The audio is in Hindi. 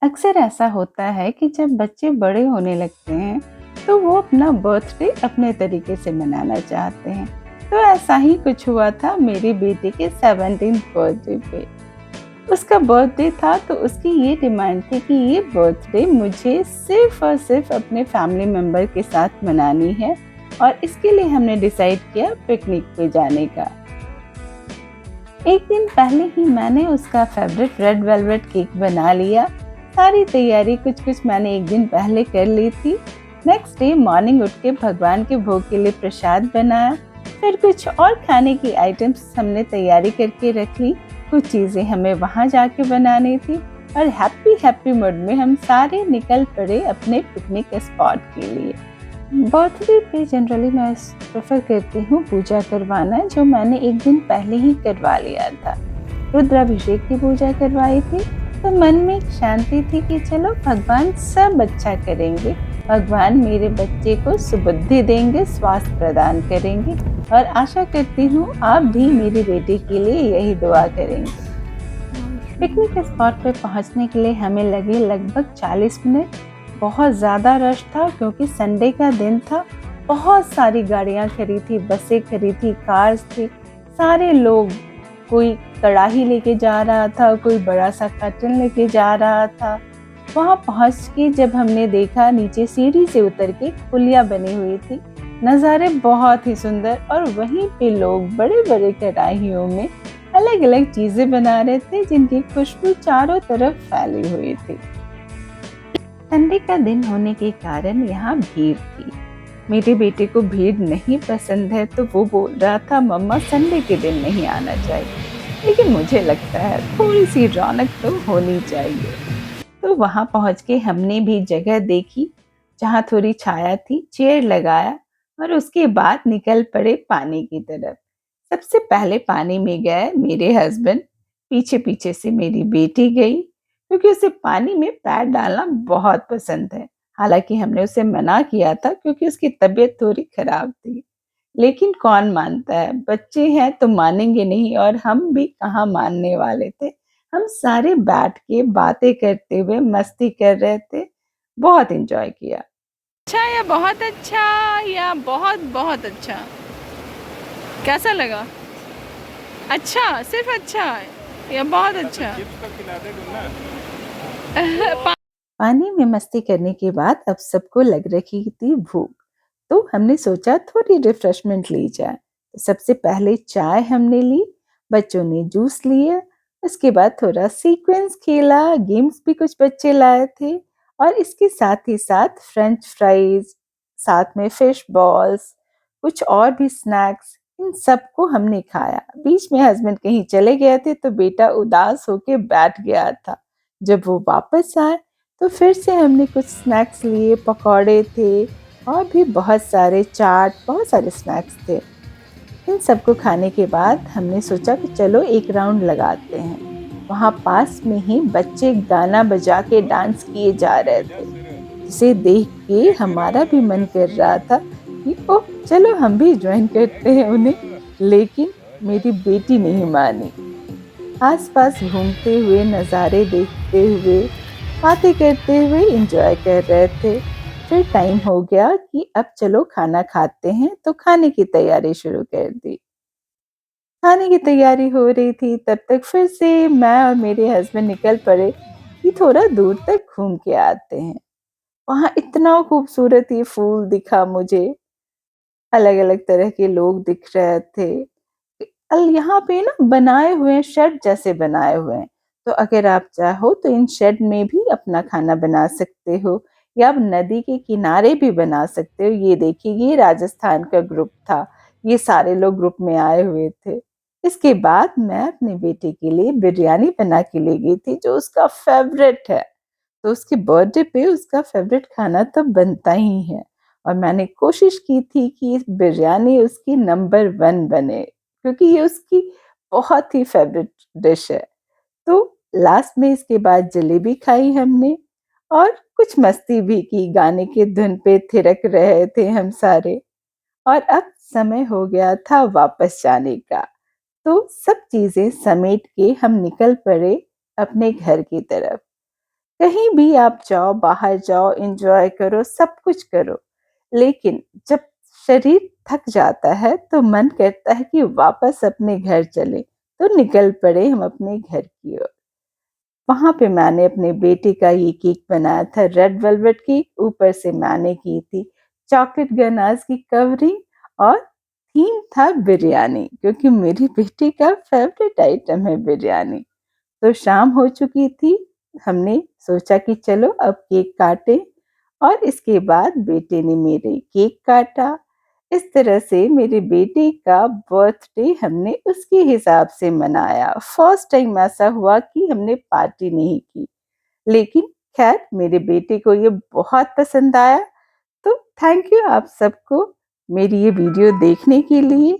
अक्सर ऐसा होता है कि जब बच्चे बड़े होने लगते हैं तो वो अपना बर्थडे अपने तरीके से मनाना चाहते हैं। तो ऐसा ही कुछ हुआ था मेरी बेटी के 17th बर्थडे पे। उसका बर्थडे था तो उसकी ये डिमांड थी कि ये बर्थडे मुझे सिर्फ और सिर्फ अपने फैमिली मेंबर के साथ मनानी है। और इसके लिए हमने डिसाइड किया पिकनिक पे जाने का। एक दिन पहले ही मैंने उसका फेवरेट रेड वेलवेट केक बना लिया। सारी तैयारी कुछ कुछ मैंने एक दिन पहले कर ली थी। नेक्स्ट डे मॉर्निंग उठ के भगवान के भोग के लिए प्रसाद बनाया। फिर कुछ और खाने की आइटम्स हमने तैयारी करके रख ली। कुछ चीज़ें हमें वहाँ जाके बनानी थी। और हैप्पी हैप्पी मूड में हम सारे निकल पड़े अपने पिकनिक स्पॉट के लिए। बर्थडे पे जनरली मैं प्रेफर करती हूँ पूजा करवाना, जो मैंने एक दिन पहले ही करवा लिया था। रुद्राभिषेक की पूजा करवाई थी। तो मन में एक शांति थी कि चलो भगवान सब अच्छा करेंगे। भगवान मेरे बच्चे को सुबुद्धि देंगे, स्वास्थ्य प्रदान करेंगे। और आशा करती हूँ आप भी मेरी बेटी के लिए यही दुआ करेंगे। पिकनिक स्पॉट पे पहुंचने के लिए हमें लगे लगभग 40 मिनट। बहुत ज़्यादा रश था क्योंकि संडे का दिन था। बहुत सारी गाड़ियां खड़ी थी, बसें खड़ी थी, कार्स थी। सारे लोग, कोई कड़ाही लेके जा रहा था, कोई बड़ा सा कर्टन लेके जा रहा था। वहां पहुंच के जब हमने देखा, नीचे सीढ़ी से उतर के पुलिया बनी हुई थी। नज़ारे बहुत ही सुंदर। और वहीं पे लोग बड़े बड़े कड़ाहियों में अलग अलग चीजें बना रहे थे, जिनकी खुशबू चारों तरफ फैली हुई थी। संडे का दिन होने के कारण यहाँ भीड़ थी। मेरे बेटे को भीड़ नहीं पसंद है तो वो बोल रहा था मम्मा संडे के दिन नहीं आना चाहिए। लेकिन मुझे लगता है थोड़ी सी रौनक तो होनी चाहिए। तो वहाँ पहुँच के हमने भी जगह देखी जहाँ थोड़ी छाया थी, चेयर लगाया। और उसके बाद निकल पड़े पानी की तरफ। सबसे पहले पानी में गए मेरे हस्बैंड। पीछे पीछे से मेरी बेटी गई, क्योंकि उसे पानी में पैर डालना बहुत पसंद है। हालांकि हमने उसे मना किया था क्योंकि उसकी तबीयत थोड़ी खराब थी। लेकिन कौन मानता है, बच्चे हैं तो मानेंगे नहीं। और हम भी कहाँ मानने वाले थे। हम सारे बैठ के बातें करते हुए मस्ती कर रहे थे। बहुत एंजॉय किया। अच्छा या बहुत अच्छा या बहुत बहुत अच्छा? कैसा लगा? अच्छा, सिर्फ अच्छा या बहुत अच्छा? पानी में मस्ती करने के बाद अब सबको लग रही थी भूख। तो हमने सोचा थोड़ी रिफ्रेशमेंट ली जाए। तो सबसे पहले चाय हमने ली, बच्चों ने जूस लिया। उसके बाद थोड़ा सीक्वेंस खेला, गेम्स भी कुछ बच्चे लाए थे। और इसके साथ ही साथ फ्रेंच फ्राइज, साथ में फिश बॉल्स, कुछ और भी स्नैक्स, इन सबको हमने खाया। बीच में हस्बैंड कहीं चले गए थे तो बेटा उदास होके बैठ गया था। जब वो वापस आए तो फिर से हमने कुछ स्नैक्स लिए, पकौड़े थे और भी बहुत सारे चाट, बहुत सारे स्नैक्स थे। इन सबको खाने के बाद हमने सोचा कि चलो एक राउंड लगाते हैं। वहाँ पास में ही बच्चे गाना बजा के डांस किए जा रहे थे, जिसे देख के हमारा भी मन कर रहा था कि ओह चलो हम भी ज्वाइन करते हैं उन्हें। लेकिन मेरी बेटी नहीं मानी। आसपास घूमते हुए, नज़ारे देखते हुए, बातें करते हुए एंजॉय कर रहे थे। फिर टाइम हो गया कि अब चलो खाना खाते हैं, तो खाने की तैयारी शुरू कर दी। खाने की तैयारी हो रही थी तब तक फिर से मैं और मेरे हस्बैंड निकल पड़े कि थोड़ा दूर तक घूम के आते हैं। वहाँ इतना खूबसूरत ये फूल दिखा मुझे, अलग अलग तरह के लोग दिख रहे थे। यहाँ पे ना बनाए हुए हैं, शेड जैसे बनाए हुए हैं। तो अगर आप चाहो तो इन शेड में भी अपना खाना बना सकते हो, या आप नदी के किनारे भी बना सकते हो। ये देखिए, ये राजस्थान का ग्रुप था। ये सारे लोग ग्रुप में आए हुए थे। इसके बाद मैं अपने बेटे के लिए बिरयानी बना के ले गई थी, जो उसका फेवरेट है। तो उसके बर्थडे पे उसका फेवरेट खाना तो बनता ही है। और मैंने कोशिश की थी कि बिरयानी उसकी नंबर 1 बने, क्योंकि ये उसकी बहुत ही फेवरेट डिश है। तो लास्ट में इसके बाद जलेबी खाई हमने और कुछ मस्ती भी की, गाने की धुन पे थिरक रहे थे हम सारे। और अब समय हो गया था वापस जाने का। तो सब चीजें समेट के हम निकल पड़े अपने घर की तरफ। कहीं भी आप जाओ, बाहर जाओ, एंजॉय करो, सब कुछ करो, लेकिन जब शरीर थक जाता है तो मन करता है कि वापस अपने घर चले, तो निकल पड़े हम अपने घर की ओर। वहाँ पे मैंने अपने बेटे का ये केक बनाया था, रेड वेलवेट केक, ऊपर से मैंने की थी चॉकलेट गनाश की कवरिंग और थीम था बिरयानी, क्योंकि मेरी बेटी का फेवरेट आइटम है बिरयानी। तो शाम हो चुकी थी, हमने सोचा कि चलो अब केक काटें, और इसके बाद बेटे ने मेरे केक काटा। इस तरह से मेरे बेटे का बर्थडे हमने उसके हिसाब से मनाया। फर्स्ट टाइम ऐसा हुआ कि हमने पार्टी नहीं की, लेकिन खैर मेरे बेटे को ये बहुत पसंद आया। तो थैंक यू आप सबको मेरी ये वीडियो देखने के लिए।